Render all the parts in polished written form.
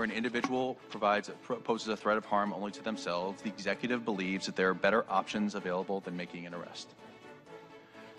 an individual poses a threat of harm only to themselves, the executive believes that there are better options available than making an arrest.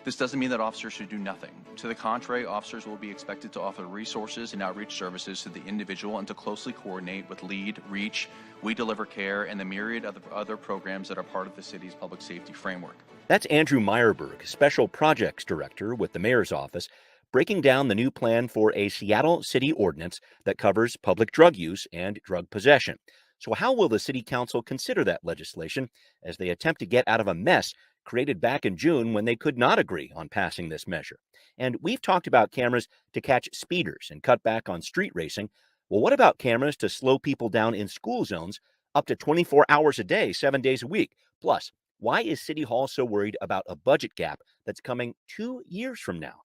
This doesn't mean that officers should do nothing. To the contrary, officers will be expected to offer resources and outreach services to the individual and to closely coordinate with LEAD, REACH, We Deliver Care, and the myriad of other programs that are part of the city's public safety framework. That's Andrew Meyerberg, Special Projects Director with the Mayor's Office, breaking down the new plan for a Seattle City ordinance that covers public drug use and drug possession. So how will the City Council consider that legislation as they attempt to get out of a mess created back in June when they could not agree on passing this measure? And we've talked about cameras to catch speeders and cut back on street racing. Well, what about cameras to slow people down in school zones up to 24 hours a day, 7 days a week? Plus, why is City Hall so worried about a budget gap that's coming 2 years from now?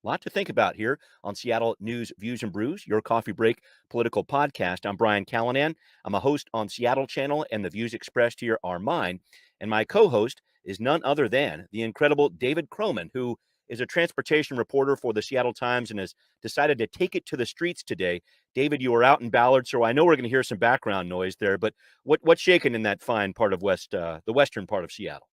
Lot to think about here on Seattle News, Views, and Brews, your coffee break political podcast. I'm Brian Callanan. I'm a host on Seattle Channel, and the views expressed here are mine. And my co-host is none other than the incredible David Croman, who is a transportation reporter for the Seattle Times and has decided to take it to the streets today. David, you are out in Ballard, so I know we're going to hear some background noise there, but what's shaking in that fine part of the western part of Seattle?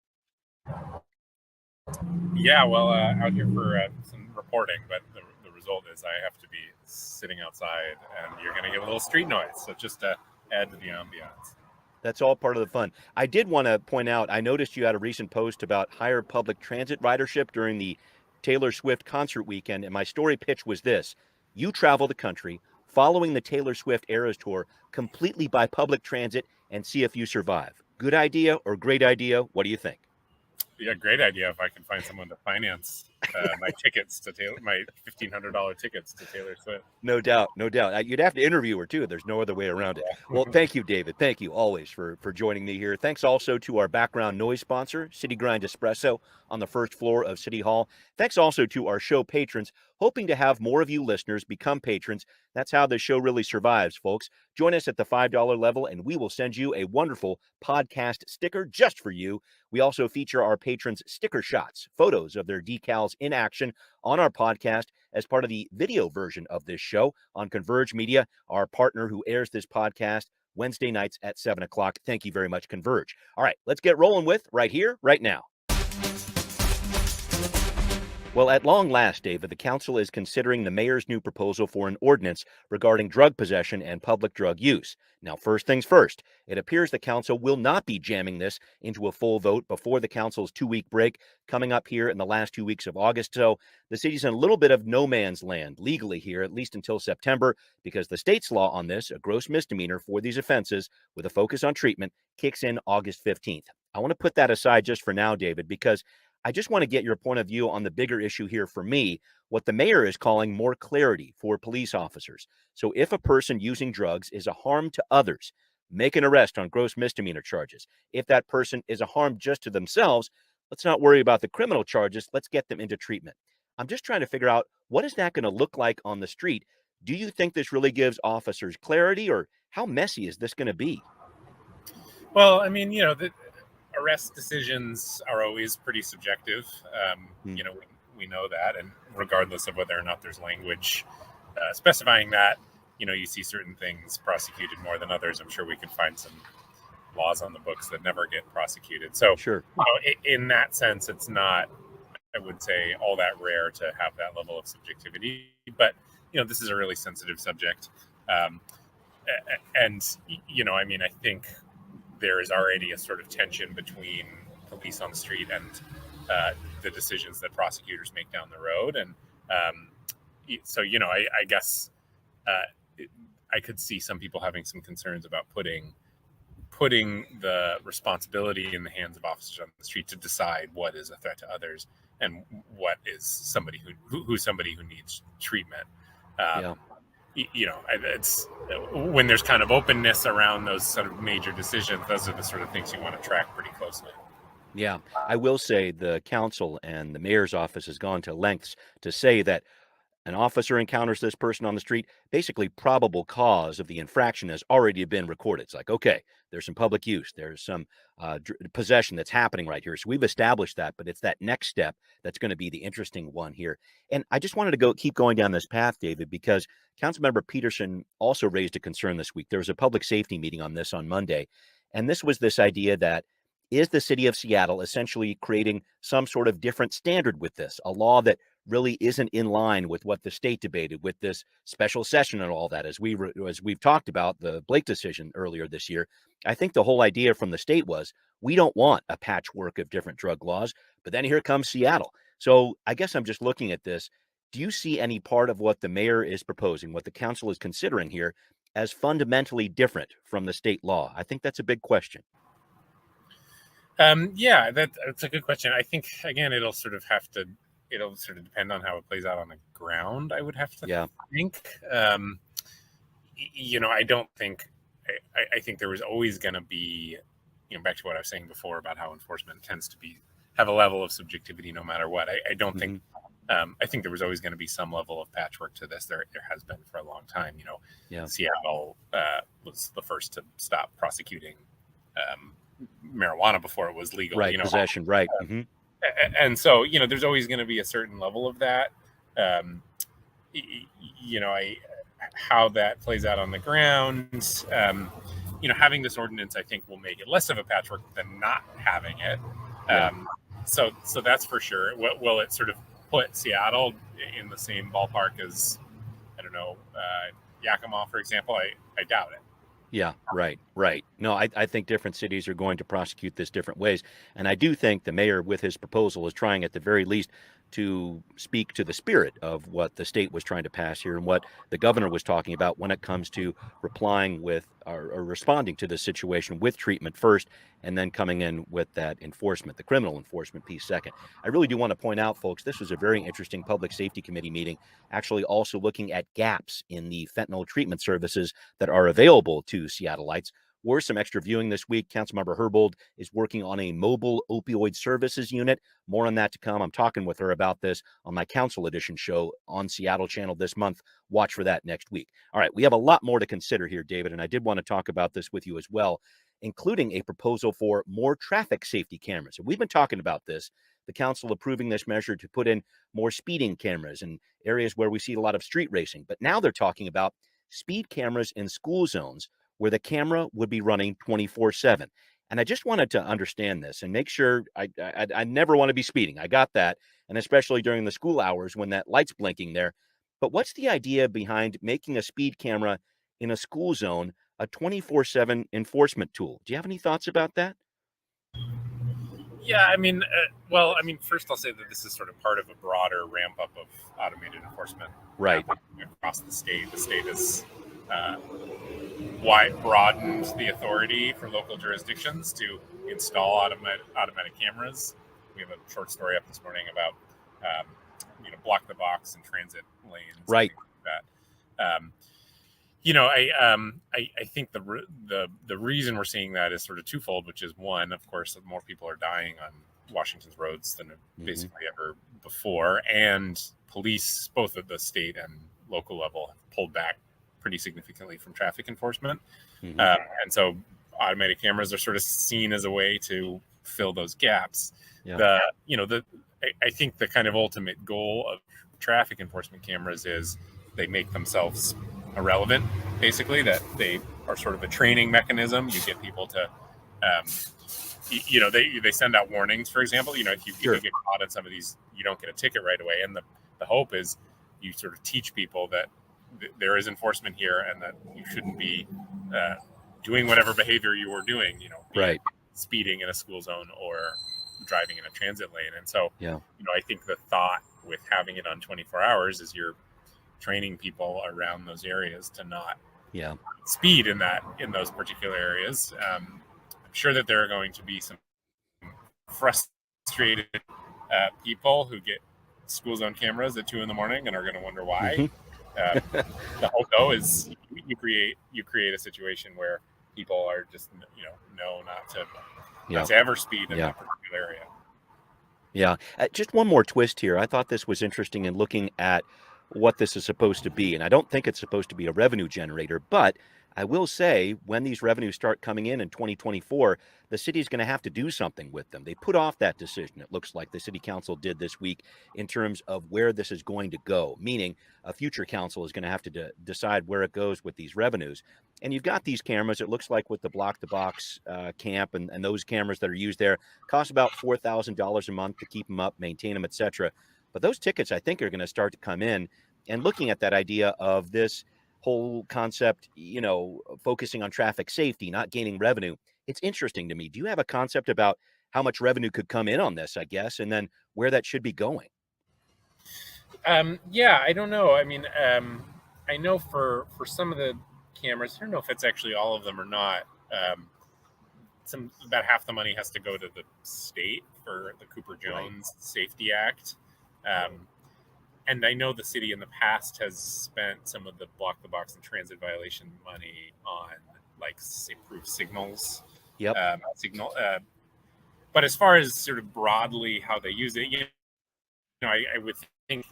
Yeah, well, out here for some reporting, but the result is I have to be sitting outside, and you're going to get a little street noise, so just to add to the ambiance. That's all part of the fun. I did want to point out, I noticed you had a recent post about higher public transit ridership during the Taylor Swift concert weekend, and my story pitch was this. You travel the country following the Taylor Swift Eras Tour completely by public transit and see if you survive. Good idea or great idea? What do you think? Yeah, great idea if I can find someone to finance my tickets to my $1,500 tickets to Taylor Swift. No doubt, no doubt. You'd have to interview her too. There's no other way around it. Well, thank you, David. Thank you always for joining me here. Thanks also to our background noise sponsor, City Grind Espresso on the first floor of City Hall. Thanks also to our show patrons, hoping to have more of you listeners become patrons. That's how the show really survives, folks. Join us at the $5 level, and we will send you a wonderful podcast sticker just for you. We also feature our patrons' sticker shots, photos of their decals in action on our podcast as part of the video version of this show on Converge Media, our partner who airs this podcast Wednesday nights at 7 o'clock. Thank you very much, Converge. All right, let's get rolling with right here, right now. Well, at long last, David, the council is considering the mayor's new proposal for an ordinance regarding drug possession and public drug use. Now, first things first, it appears the council will not be jamming this into a full vote before the council's 2-week break coming up here in the last 2 weeks of August. So the city's in a little bit of no man's land legally here, at least until September, because the state's law on this, a gross misdemeanor for these offenses with a focus on treatment, kicks in August 15th. I want to put that aside just for now, David, because I just want to get your point of view on the bigger issue here for me, what the mayor is calling more clarity for police officers. So if a person using drugs is a harm to others, make an arrest on gross misdemeanor charges. If that person is a harm just to themselves, let's not worry about the criminal charges. Let's get them into treatment. I'm just trying to figure out, what is that going to look like on the street? Do you think this really gives officers clarity, or how messy is this going to be? Well, I mean, arrest decisions are always pretty subjective. We know that, and regardless of whether or not there's language specifying that, you see certain things prosecuted more than others. I'm sure we can find some laws on the books that never get prosecuted. So, sure. In that sense, it's not, I would say, all that rare to have that level of subjectivity. But this is a really sensitive subject, and I think there is already a sort of tension between police on the street and the decisions that prosecutors make down the road. And so, I guess I could see some people having some concerns about putting the responsibility in the hands of officers on the street to decide what is a threat to others and what is somebody who's somebody who needs treatment. It's when there's kind of openness around those sort of major decisions, those are the sort of things you want to track pretty closely. Yeah, I will say the council and the mayor's office has gone to lengths to say that an officer encounters this person on the street, basically probable cause of the infraction has already been recorded. It's like, okay, there's some public use, there's some possession that's happening right here. So we've established that, but it's that next step that's going to be the interesting one here. And I just wanted to keep going down this path, David, because Councilmember Peterson also raised a concern this week. There was a public safety meeting on this on Monday, and this was this idea that is the city of Seattle essentially creating some sort of different standard with this, a law that really isn't in line with what the state debated with this special session and all that. As we've talked about the Blake decision earlier this year, I think the whole idea from the state was we don't want a patchwork of different drug laws, but then here comes Seattle. So I guess I'm just looking at this. Do you see any part of what the mayor is proposing, what the council is considering here, as fundamentally different from the state law? I think that's a big question. Yeah, that's a good question. I think, again, it'll sort of depend on how it plays out on the ground, I would have to think. I don't think, I think there was always going to be, back to what I was saying before about how enforcement tends to have a level of subjectivity no matter what. I don't think, I think there was always going to be some level of patchwork to this. There has been for a long time. Seattle was the first to stop prosecuting marijuana before it was legal. Right, possession, right. And so, there's always going to be a certain level of that. How that plays out on the ground, having this ordinance, I think, will make it less of a patchwork than not having it. So that's for sure. Will it sort of put Seattle in the same ballpark as, I don't know, Yakima, for example? I doubt it. Yeah, right. No, I think different cities are going to prosecute this different ways. And I do think the mayor, with his proposal, is trying at the very least to speak to the spirit of what the state was trying to pass here and what the governor was talking about when it comes to replying with or responding to the situation with treatment first and then coming in with that enforcement, the criminal enforcement piece second. I really do want to point out, folks, this was a very interesting public safety committee meeting, actually also looking at gaps in the fentanyl treatment services that are available to Seattleites. Or some extra viewing this week. Councilmember Herbold is working on a mobile opioid services unit. More on that to come. I'm talking with her about this on my Council Edition show on Seattle Channel this month. Watch for that next week. All right, we have a lot more to consider here, David, and I did want to talk about this with you as well, including a proposal for more traffic safety cameras. And we've been talking about this, the council approving this measure to put in more speeding cameras in areas where we see a lot of street racing. But now they're talking about speed cameras in school zones where the camera would be running 24/7. And I just wanted to understand this and make sure I never want to be speeding. I got that. And especially during the school hours when that light's blinking there. But what's the idea behind making a speed camera in a school zone a 24/7 enforcement tool? Do you have any thoughts about that? Yeah, first I'll say that this is sort of part of a broader ramp up of automated enforcement across the state. The state has broadened the authority for local jurisdictions to install automatic cameras. We have a short story up this morning about block the box and transit lanes, right? Like that. I think the reason we're seeing that is sort of twofold, which is one, of course, that more people are dying on Washington's roads than basically ever before, and police, both at the state and local level, have pulled back pretty significantly from traffic enforcement. And so automatic cameras are sort of seen as a way to fill those gaps. I think the kind of ultimate goal of traffic enforcement cameras is they make themselves irrelevant, basically, that they are sort of a training mechanism. You get people to they send out warnings, for example. If you get caught in some of these, you don't get a ticket right away, and the hope is you sort of teach people that there is enforcement here and that you shouldn't be doing whatever behavior you were doing, speeding in a school zone or driving in a transit lane. And so, I think the thought with having it on 24 hours is you're training people around those areas to not speed in those particular areas. I'm sure that there are going to be some frustrated people who get school zone cameras at 2 a.m. and are going to wonder why. The hope, though, is you create a situation where people are just know not to ever speed in that particular area. Yeah. Just one more twist here. I thought this was interesting in looking at what this is supposed to be. And I don't think it's supposed to be a revenue generator, but I will say when these revenues start coming in 2024, the city's going to have to do something with them. They put off that decision, it looks like the city council did this week, in terms of where this is going to go, meaning a future council is going to have to decide where it goes with these revenues. And you've got these cameras, it looks like with the block the box camp and those cameras that are used there cost about $4,000 a month to keep them up, maintain them, etc. But those tickets, I think, are going to start to come in. And looking at that idea of this whole concept, focusing on traffic safety, not gaining revenue, it's interesting to me. Do you have a concept about how much revenue could come in on this, I guess, and then where that should be going? Yeah, I don't know. I mean, I know for some of the cameras, I don't know if it's actually all of them or not. About half the money has to go to the state for the Cooper Jones Safety Act. And I know the city in the past has spent some of the block the box and transit violation money on proof signals. Yep. But as far as sort of broadly how they use it, I would think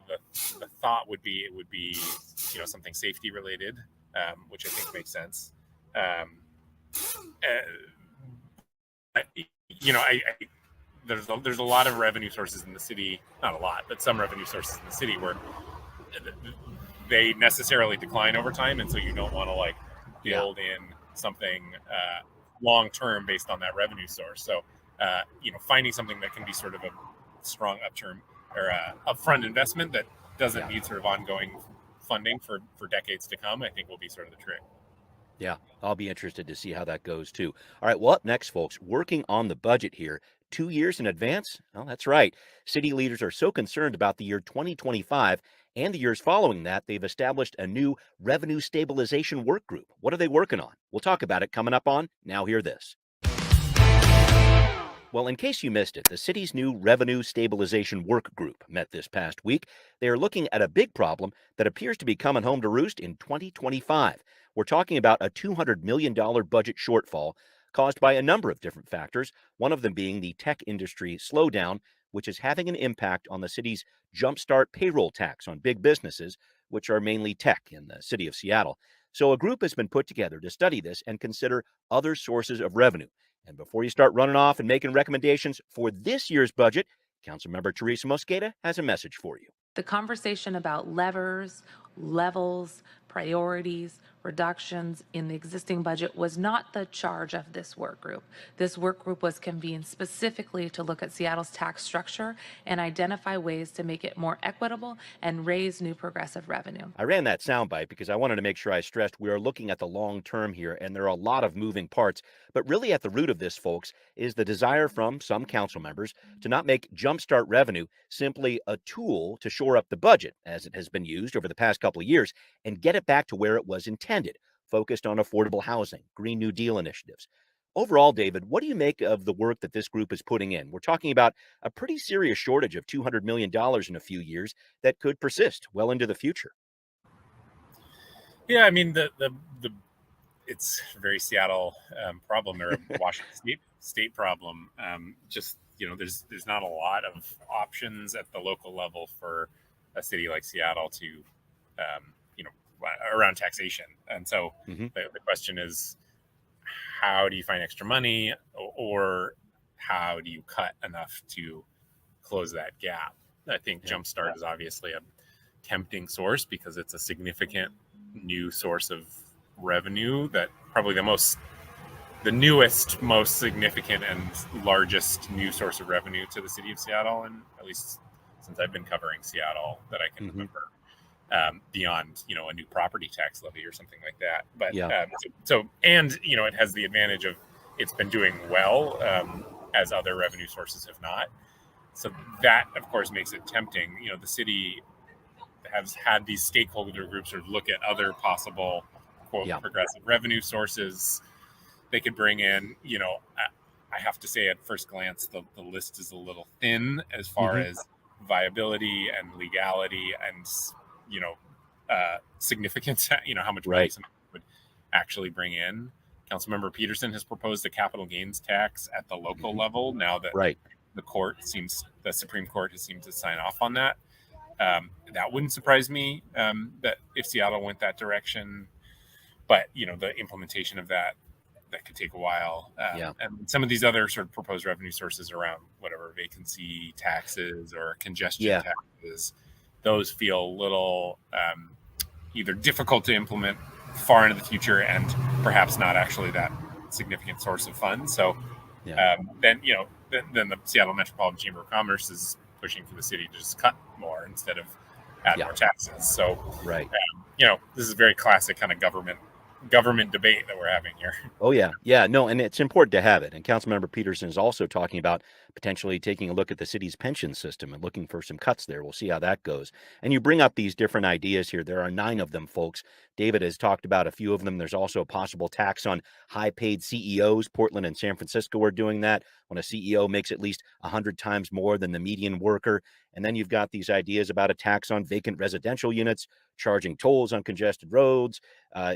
the thought would be it would be something safety related, which I think makes sense. There's a lot of revenue sources in the city, not a lot, but some revenue sources in the city where they necessarily decline over time, and so you don't want to build in something long term based on that revenue source. So finding something that can be sort of a strong upfront investment that doesn't need sort of ongoing funding for decades to come, I think will be sort of the trick. Yeah, I'll be interested to see how that goes too. All right, well, up next, folks, working on the budget here 2 years in advance. Well, that's right. City leaders are so concerned about the year 2025 and the years following that, they've established a new revenue stabilization work group. What are they working on? We'll talk about it coming up on Now Hear This. Well, in case you missed it, the city's new Revenue Stabilization Work Group met this past week. They are looking at a big problem that appears to be coming home to roost in 2025. We're talking about a $200 million budget shortfall caused by a number of different factors, one of them being the tech industry slowdown, which is having an impact on the city's jumpstart payroll tax on big businesses, which are mainly tech in the city of Seattle. So a group has been put together to study this and consider other sources of revenue. And before you start running off and making recommendations for this year's budget, Councilmember Teresa Mosqueda has a message for you. The conversation about levers, levels, priorities, reductions in the existing budget was not the charge of this work group. This work group was convened specifically to look at Seattle's tax structure and identify ways to make it more equitable and raise new progressive revenue. I ran that soundbite because I wanted to make sure I stressed we are looking at the long term here, and there are a lot of moving parts. But really at the root of this, folks, is the desire from some council members to not make jumpstart revenue simply a tool to shore up the budget, as it has been used over the past couple of years, and get it back to where it was intended, focused on affordable housing, Green New Deal initiatives. Overall, David, what do you make of the work that this group is putting in? We're talking about a pretty serious shortage of $200 million in a few years that could persist well into the future. Yeah, I mean the it's a very Seattle problem, or a Washington state problem. There's not a lot of options at the local level for a city like Seattle to around taxation, and so the question is, how do you find extra money, or how do you cut enough to close that gap? I think Jumpstart is obviously a tempting source because it's a significant new source of revenue, that probably the newest, most significant and largest new source of revenue to the city of Seattle, and at least since I've been covering Seattle that I can remember, beyond a new property tax levy or something like that. But it has the advantage of it's been doing well, as other revenue sources have not. So that, of course, makes it tempting. The city has had these stakeholder groups sort of look at other possible quote progressive revenue sources they could bring in. I have to say at first glance the list is a little thin as far as viability and legality and significance. How much money somebody would actually bring in. Councilmember Peterson has proposed a capital gains tax at the local level now that the Supreme Court has seemed to sign off on that. That wouldn't surprise me, that if Seattle went that direction. But the implementation of that could take a while. And some of these other sort of proposed revenue sources around whatever vacancy taxes or congestion taxes, those feel a little either difficult to implement far into the future and perhaps not actually that significant source of funds. So then the Seattle Metropolitan Chamber of Commerce is pushing for the city to just cut more instead of add more taxes. So this is a very classic kind of government debate that we're having here. Oh, yeah. No, and it's important to have it. And Councilmember Peterson is also talking about potentially taking a look at the city's pension system and looking for some cuts there. We'll see how that goes. And you bring up these different ideas here. There are 9 of them, folks. David has talked about a few of them. There's also a possible tax on high-paid CEOs. Portland and San Francisco are doing that when a CEO makes at least 100 times more than the median worker. And then you've got these ideas about a tax on vacant residential units, charging tolls on congested roads,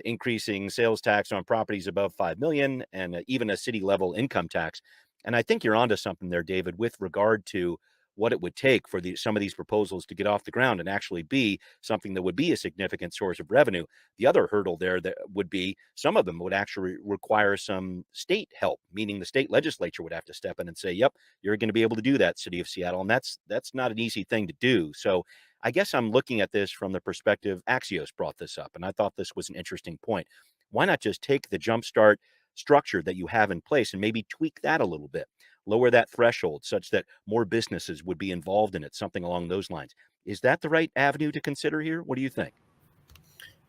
increasing sales tax on properties above $5 million, and even a city level income tax. And I think you're onto something there, David, with regard to what it would take for some of these proposals to get off the ground and actually be something that would be a significant source of revenue. The other hurdle there that would be some of them would actually require some state help, meaning the state legislature would have to step in and say, yep, you're going to be able to do that, City of Seattle. And that's not an easy thing to do. So I guess I'm looking at this from the perspective, Axios brought this up, and I thought this was an interesting point. Why not just take the jumpstart structure that you have in place and maybe tweak that a little bit, lower that threshold such that more businesses would be involved in it, something along those lines? Is that the right avenue to consider here? What do you think?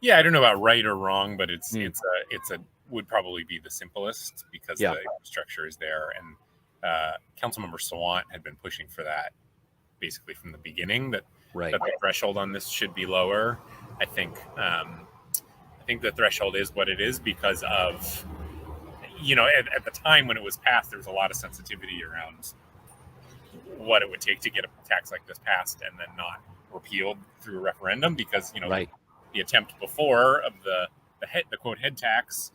Yeah, I don't know about right or wrong, but it's would probably be the simplest because the infrastructure is there. And Councilmember Sawant had been pushing for that basically from the beginning, that the threshold on this should be lower. I think the threshold is what it is because of, at the time when it was passed, there was a lot of sensitivity around what it would take to get a tax like this passed and then not repealed through a referendum because, the attempt before of the quote head tax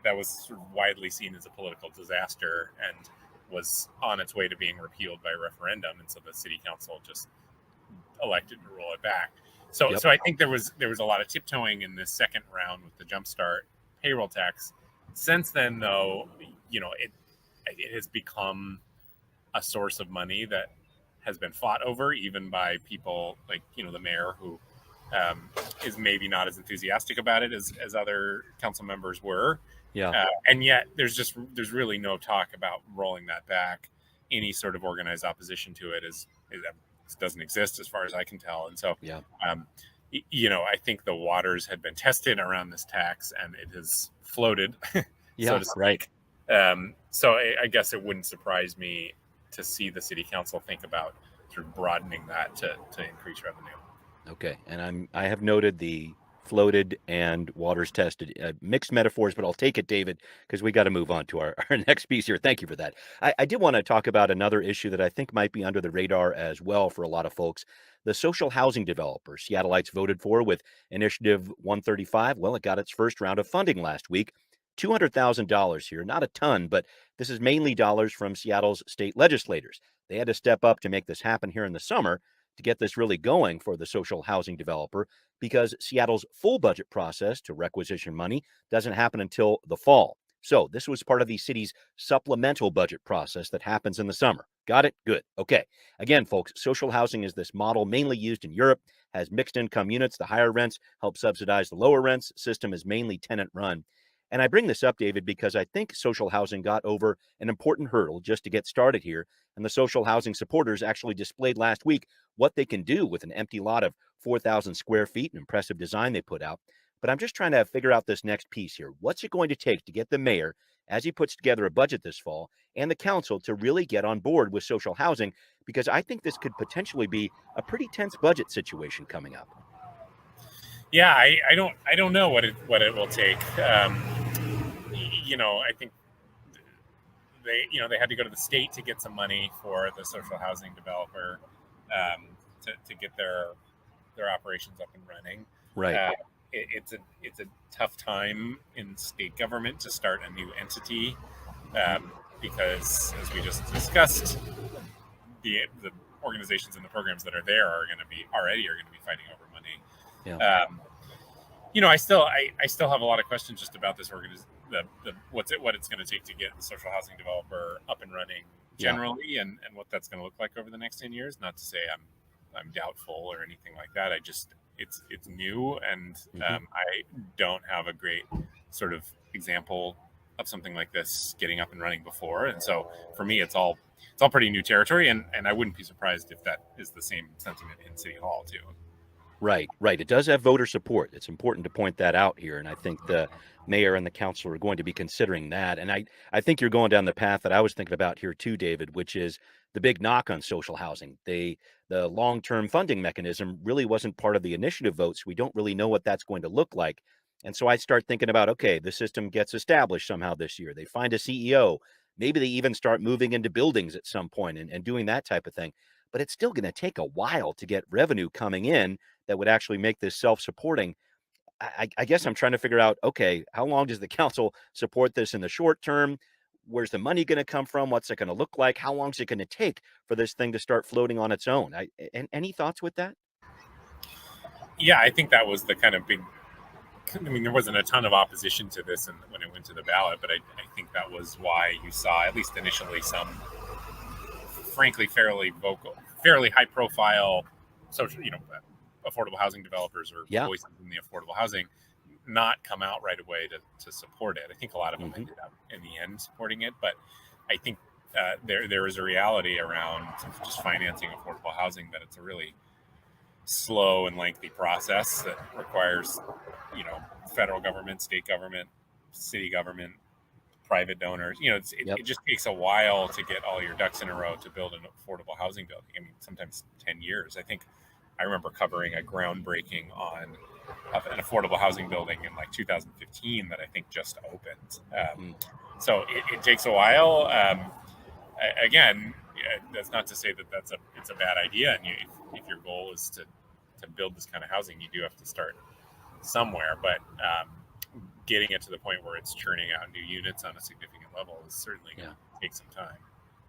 that was sort of widely seen as a political disaster and was on its way to being repealed by referendum. And so the city council just elected to roll it back. So I think there was a lot of tiptoeing in this second round with the jumpstart payroll tax. Since then, though, it has become a source of money that has been fought over, even by people like the mayor, who is maybe not as enthusiastic about it as other council members were. And yet there's really no talk about rolling that back. Any sort of organized opposition to it doesn't exist as far as I can tell. And so, I think the waters had been tested around this tax and it has floated, so to speak. So I guess it wouldn't surprise me to see the city council think about sort of broadening that to increase revenue. Okay. And I have noted the floated and waters tested, mixed metaphors, but I'll take it, David, because we got to move on to our next piece here. Thank you for that. I did want to talk about another issue that I think might be under the radar as well for a lot of folks. The social housing developer Seattleites voted for with Initiative 135. Well, it got its first round of funding last week. $200,000 here, not a ton, but this is mainly dollars from Seattle's state legislators. They had to step up to make this happen here in the summer to get this really going for the social housing developer, because Seattle's full budget process to requisition money doesn't happen until the fall. So this was part of the city's supplemental budget process that happens in the summer. Got it? Good. Okay. Again, folks, social housing is this model mainly used in Europe, has mixed income units. The higher rents help subsidize the lower rents. System is mainly tenant run. And I bring this up, David, because I think social housing got over an important hurdle just to get started here. And the social housing supporters actually displayed last week what they can do with an empty lot of 4,000 square feet, an impressive design they put out. But I'm just trying to figure out this next piece here. What's it going to take to get the mayor, as he puts together a budget this fall, and the council to really get on board with social housing? Because I think this could potentially be a pretty tense budget situation coming up. Yeah, I don't know what it will take. I think they had to go to the state to get some money for the social housing developer to get their operations up and running. Right. It's a tough time in state government to start a new entity because, as we just discussed, the organizations and the programs that are there are going to be fighting over money. Yeah. I still have a lot of questions just about this what it's going to take to get the social housing developer up and running generally, and what that's going to look like over the next 10 years. Not to say I'm doubtful or anything like that. It's new, and I don't have a great sort of example of something like this getting up and running before, and so for me it's all pretty new territory, and I wouldn't be surprised if that is the same sentiment in City Hall too. Right. It does have voter support. It's important to point that out here, and I think the mayor and the council are going to be considering that. And I think you're going down the path that I was thinking about here too, David, which is the big knock on social housing. The long-term funding mechanism really wasn't part of the initiative votes. We don't really know what that's going to look like. And so I start thinking about, okay, the system gets established somehow this year. They find a CEO. Maybe they even start moving into buildings at some point and doing that type of thing. But it's still going to take a while to get revenue coming in that would actually make this self-supporting. I guess I'm trying to figure out, okay, how long does the council support this in the short term? Where's the money going to come from? What's it going to look like? How long is it going to take for this thing to start floating on its own? Any thoughts with that? Yeah, I think that was the kind of big. I mean, there wasn't a ton of opposition to this when it went to the ballot, but I think that was why you saw, at least initially, some frankly fairly high-profile social, affordable housing developers or voices in the affordable housing not come out right away to support it. I think a lot of them ended up in the end supporting it, but I think there is a reality around just financing affordable housing that it's a really slow and lengthy process that requires, federal government, state government, city government, private donors. It just takes a while to get all your ducks in a row to build an affordable housing building. I mean, sometimes 10 years. I remember covering a groundbreaking on an affordable housing building in like 2015 that I think just opened. So it takes a while. Again, that's not to say that it's a bad idea. And if your goal is to build this kind of housing, you do have to start somewhere. But getting it to the point where it's churning out new units on a significant level is certainly going to take some time.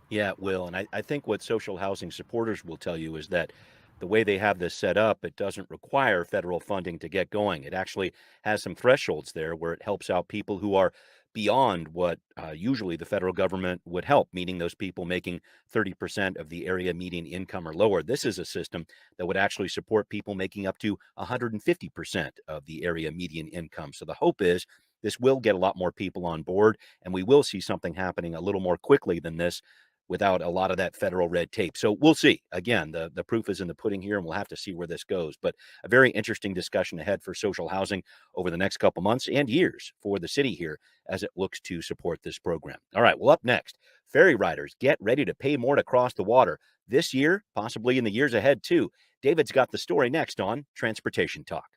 Yeah, it will. And I think what social housing supporters will tell you is that the way they have this set up, it doesn't require federal funding to get going. It actually has some thresholds there where it helps out people who are beyond what usually the federal government would help, meaning those people making 30% of the area median income or lower. This is a system that would actually support people making up to 150% of the area median income. So the hope is this will get a lot more people on board, and we will see something happening a little more quickly than this without a lot of that federal red tape. So we'll see. Again, the proof is in the pudding here, and we'll have to see where this goes. But a very interesting discussion ahead for social housing over the next couple months and years for the city here as it looks to support this program. All right, well, up next, ferry riders get ready to pay more to cross the water this year, possibly in the years ahead too. David's got the story next on Transportation Talk.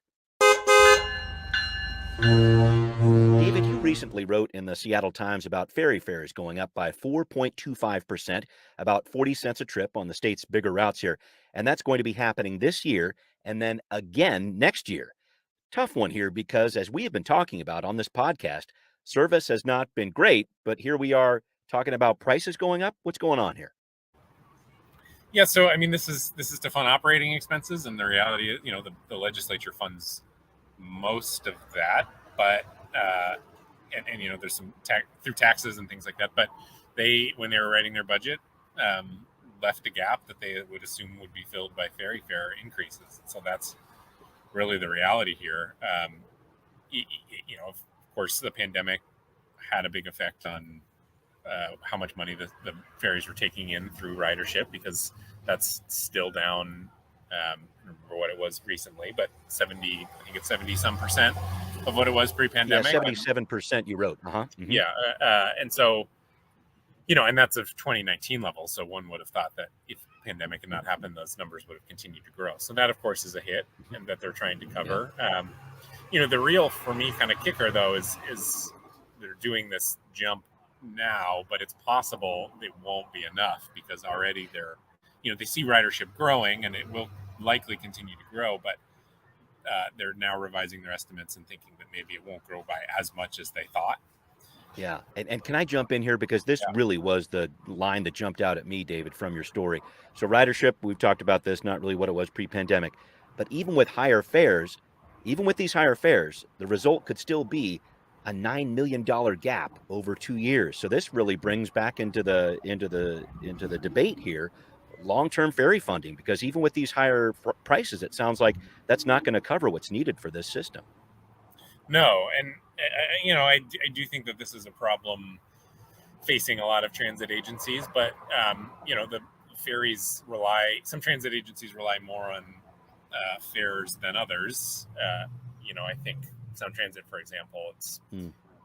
David, you recently wrote in the Seattle Times about ferry fares going up by 4.25%, about 40 cents a trip on the state's bigger routes here. And that's going to be happening this year and then again next year. Tough one here because, as we have been talking about on this podcast, service has not been great, but here we are talking about prices going up. What's going on here? Yeah, so I mean, this is to fund operating expenses, and the reality is, the legislature funds most of that, but and there's some through taxes and things like that. But when they were writing their budget, left a gap that they would assume would be filled by ferry fare increases. So that's really the reality here. Of course, the pandemic had a big effect on how much money the ferries were taking in through ridership, because that's still down. I don't remember what it was recently, but 70 some percent of what it was pre-pandemic. Yeah, 77% you wrote. Yeah. And so, and that's of 2019 levels. So one would have thought that if the pandemic had not happened, those numbers would have continued to grow. So that, of course, is a hit, and that they're trying to cover. The real, for me, kind of kicker, though, is they're doing this jump now, but it's possible it won't be enough, because already they see ridership growing, and it will likely continue to grow, but they're now revising their estimates and thinking that maybe it won't grow by as much as they thought. Yeah. And can I jump in here? Because this Yeah. really was the line that jumped out at me, David, from your story. So, ridership, we've talked about this, not really what it was pre pandemic. But even with higher fares, even with these higher fares, the result could still be a $9 million gap over 2 years. So this really brings back into the debate here long-term ferry funding, because even with these higher prices, it sounds like that's not going to cover what's needed for this system. No, and I do think that this is a problem facing a lot of transit agencies, but the ferries some transit agencies rely more on fares than others. I think Sound Transit, for example,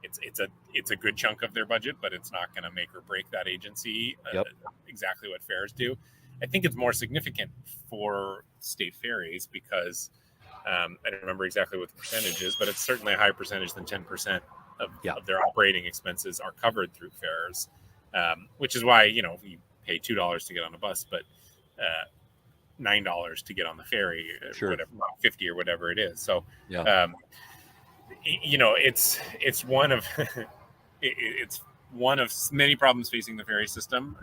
it's a good chunk of their budget, but it's not going to make or break that agency. Yep. Exactly what fares do. I think it's more significant for state ferries because I don't remember exactly what the percentage is, but it's certainly a higher percentage than 10% of their operating expenses are covered through fares, which is why, we pay $2 to get on a bus, but $9 to get on the ferry, Sure. whatever, 50 or whatever it is. So, Yeah. it's one of it's one of many problems facing the ferry system.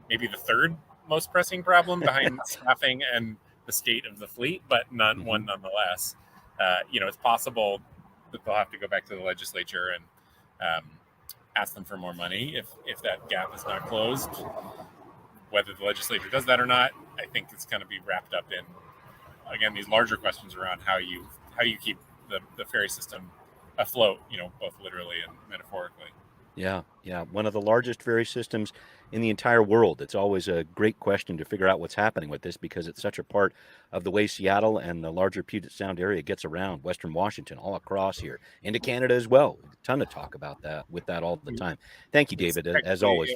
Maybe the third most pressing problem behind staffing and the state of the fleet, but one nonetheless. It's possible that they'll have to go back to the legislature and ask them for more money if that gap is not closed. Whether the legislature does that or not, I think it's going to be wrapped up in, again, these larger questions around how you keep the ferry system afloat, both literally and metaphorically. Yeah. One of the largest ferry systems in the entire world. It's always a great question to figure out what's happening with this, because it's such a part of the way Seattle and the larger Puget Sound area gets around, Western Washington, all across here, into Canada as well. A ton of talk about that all the time. Thank you, David, as always.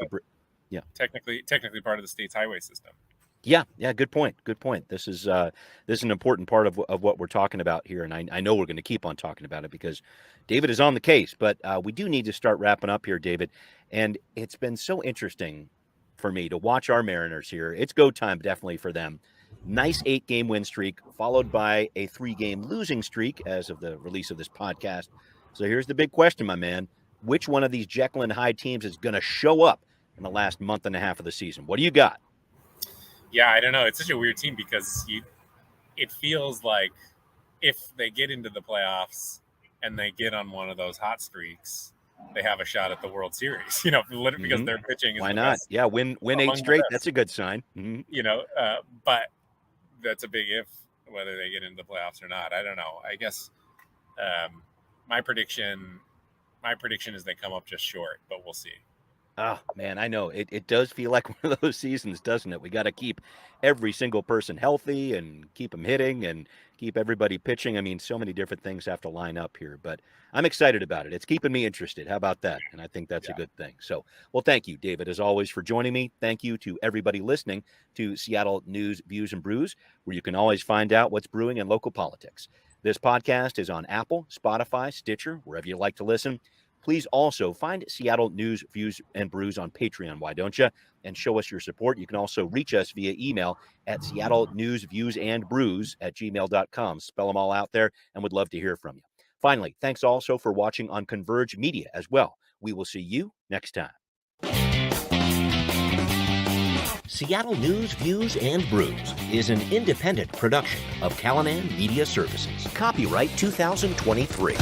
Technically part of the state's highway system. Yeah. Good point. This is an important part of what we're talking about here, and I know we're going to keep on talking about it because David is on the case. But we do need to start wrapping up here, David. And it's been so interesting for me to watch our Mariners here. It's go time, definitely, for them. Nice 8-game win streak, followed by a 3-game losing streak as of the release of this podcast. So here's the big question, my man: which one of these Jekyll and Hyde teams is going to show up in the last month and a half of the season? What do you got? Yeah, I don't know. It's such a weird team because it feels like if they get into the playoffs and they get on one of those hot streaks, they have a shot at the World Series. Literally because their pitching is why the not? best. Yeah, win 8 straight. That's a good sign. But that's a big if, whether they get into the playoffs or not. I don't know. I guess my prediction is they come up just short, but we'll see. Oh, man, I know. It does feel like one of those seasons, doesn't it? We got to keep every single person healthy and keep them hitting and keep everybody pitching. I mean, so many different things have to line up here, but I'm excited about it. It's keeping me interested. How about that? And I think that's a good thing. So, well, thank you, David, as always, for joining me. Thank you to everybody listening to Seattle News, Views, and Brews, where you can always find out what's brewing in local politics. This podcast is on Apple, Spotify, Stitcher, wherever you like to listen. Please also find Seattle News, Views, and Brews on Patreon, why don't you? And show us your support. You can also reach us via email at Seattle News, Views, and Brews at gmail.com. Spell them all out there, and would love to hear from you. Finally, thanks also for watching on Converge Media as well. We will see you next time. Seattle News, Views, and Brews is an independent production of Callanan Media Services. Copyright 2023.